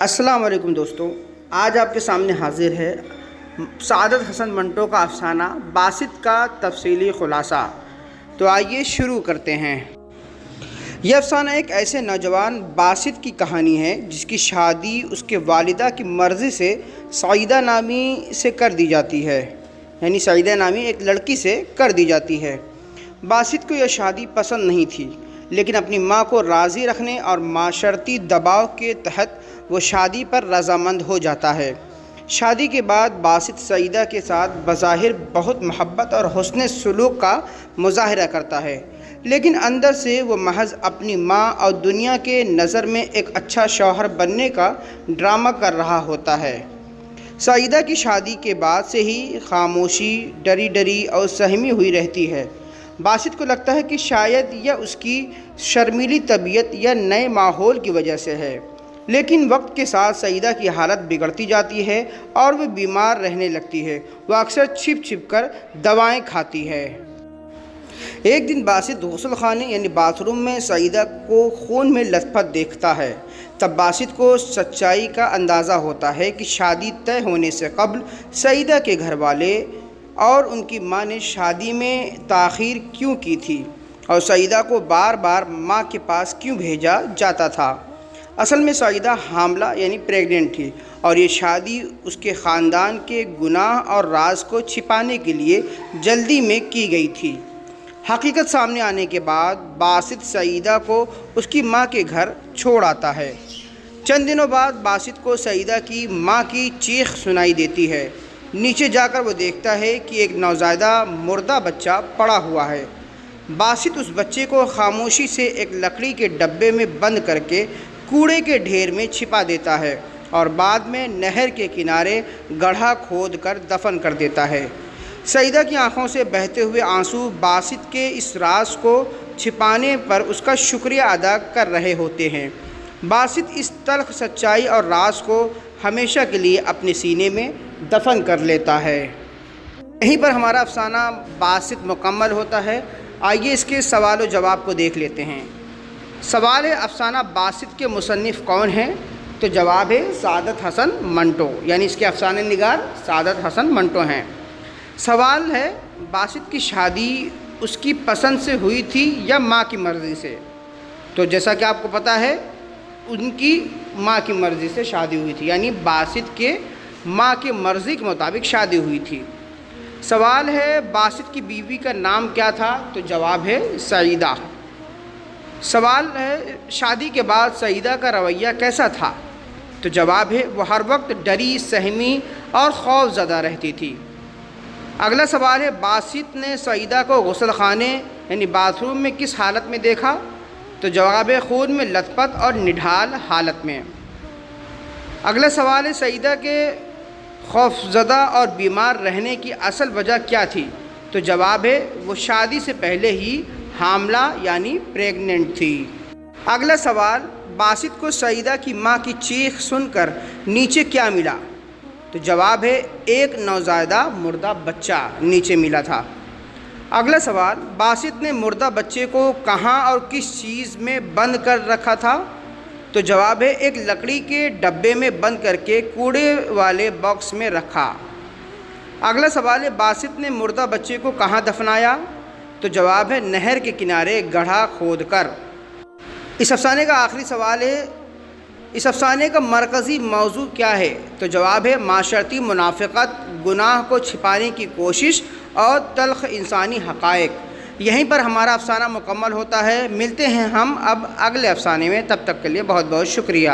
السلام علیکم دوستو، آج آپ کے سامنے حاضر ہے سعادت حسن منٹو کا افسانہ باسط کا تفصیلی خلاصہ۔ تو آئیے شروع کرتے ہیں۔ یہ افسانہ ایک ایسے نوجوان باسط کی کہانی ہے جس کی شادی اس کے والدہ کی مرضی سے سعیدہ نامی سے کر دی جاتی ہے، یعنی سعیدہ نامی ایک لڑکی سے کر دی جاتی ہے۔ باسط کو یہ شادی پسند نہیں تھی، لیکن اپنی ماں کو راضی رکھنے اور معاشرتی دباؤ کے تحت وہ شادی پر رضامند ہو جاتا ہے۔ شادی کے بعد باسط سعیدہ کے ساتھ بظاہر بہت محبت اور حسن سلوک کا مظاہرہ کرتا ہے، لیکن اندر سے وہ محض اپنی ماں اور دنیا کے نظر میں ایک اچھا شوہر بننے کا ڈرامہ کر رہا ہوتا ہے۔ سعیدہ کی شادی کے بعد سے ہی خاموشی ڈری ڈری اور سہمی ہوئی رہتی ہے۔ باسط کو لگتا ہے کہ شاید یہ اس کی شرمیلی طبیعت یا نئے ماحول کی وجہ سے ہے، لیکن وقت کے ساتھ سعیدہ کی حالت بگڑتی جاتی ہے اور وہ بیمار رہنے لگتی ہے۔ وہ اکثر چھپ چھپ کر دوائیں کھاتی ہے۔ ایک دن باسط غسل خانے یعنی باتھ روم میں سعیدہ کو خون میں لت پت دیکھتا ہے۔ تب باسط کو سچائی کا اندازہ ہوتا ہے کہ شادی طے ہونے سے قبل سعیدہ کے گھر والے اور ان کی ماں نے شادی میں تاخیر کیوں کی تھی اور سعیدہ کو بار بار ماں کے پاس کیوں بھیجا جاتا تھا۔ اصل میں سعیدہ حاملہ یعنی پریگننٹ تھی، اور یہ شادی اس کے خاندان کے گناہ اور راز کو چھپانے کے لیے جلدی میں کی گئی تھی۔ حقیقت سامنے آنے کے بعد باسط سعیدہ کو اس کی ماں کے گھر چھوڑ آتا ہے۔ چند دنوں بعد باسط کو سعیدہ کی ماں کی چیخ سنائی دیتی ہے۔ نیچے جا کر وہ دیکھتا ہے کہ ایک نوزائیدہ مردہ بچہ پڑا ہوا ہے۔ باسط اس بچے کو خاموشی سے ایک لکڑی کے ڈبے میں بند کر کے کوڑے کے ڈھیر میں چھپا دیتا ہے اور بعد میں نہر کے کنارے گڑھا کھود کر دفن کر دیتا ہے۔ سعیدہ کی آنکھوں سے بہتے ہوئے آنسو باسط کے اس راز کو چھپانے پر اس کا شکریہ ادا کر رہے ہوتے ہیں۔ باسط اس تلخ سچائی اور راز کو ہمیشہ کے لیے اپنے سینے میں دفن کر لیتا ہے۔ یہیں پر ہمارا افسانہ باسط مکمل ہوتا ہے۔ آئیے اس کے سوال و جواب کو دیکھ لیتے ہیں۔ سوال ہے، افسانہ باسط کے مصنف کون ہیں؟ تو جواب ہے سعادت حسن منٹو، یعنی اس کے افسانے نگار سعادت حسن منٹو ہیں۔ سوال ہے، باسط کی شادی اس کی پسند سے ہوئی تھی یا ماں کی مرضی سے؟ تو جیسا کہ آپ کو پتہ ہے، ان کی ماں کی مرضی سے شادی ہوئی تھی، یعنی باسط کے ماں کی مرضی کے مطابق شادی ہوئی تھی۔ سوال ہے، باسط کی بیوی کا نام کیا تھا؟ تو جواب ہے سعیدہ۔ سوال ہے، شادی کے بعد سعیدہ کا رویہ کیسا تھا؟ تو جواب ہے وہ ہر وقت ڈری سہمی اور خوف زدہ رہتی تھی۔ اگلا سوال ہے، باسط نے سعیدہ کو غسل خانے یعنی باتھ روم میں کس حالت میں دیکھا؟ تو جواب ہے خون میں لت پت اور نڈھال حالت میں۔ اگلا سوال ہے، سعیدہ کے خوفزدہ اور بیمار رہنے کی اصل وجہ کیا تھی؟ تو جواب ہے وہ شادی سے پہلے ہی حاملہ یعنی پریگننٹ تھی۔ اگلا سوال، باسط کو سعیدہ کی ماں کی چیخ سن کر نیچے کیا ملا؟ تو جواب ہے ایک نوزائیدہ مردہ بچہ نیچے ملا تھا۔ اگلا سوال، باسط نے مردہ بچے کو کہاں اور کس چیز میں بند کر رکھا تھا؟ تو جواب ہے ایک لکڑی کے ڈبے میں بند کر کے کوڑے والے باکس میں رکھا۔ اگلا سوال ہے، باسط نے مردہ بچے کو کہاں دفنایا؟ تو جواب ہے نہر کے کنارے گڑھا کھود کر۔ اس افسانے کا آخری سوال ہے، اس افسانے کا مرکزی موضوع کیا ہے؟ تو جواب ہے معاشرتی منافقت، گناہ کو چھپانے کی کوشش اور تلخ انسانی حقائق۔ یہیں پر ہمارا افسانہ مکمل ہوتا ہے۔ ملتے ہیں ہم اب اگلے افسانے میں، تب تک کے لیے بہت بہت شکریہ۔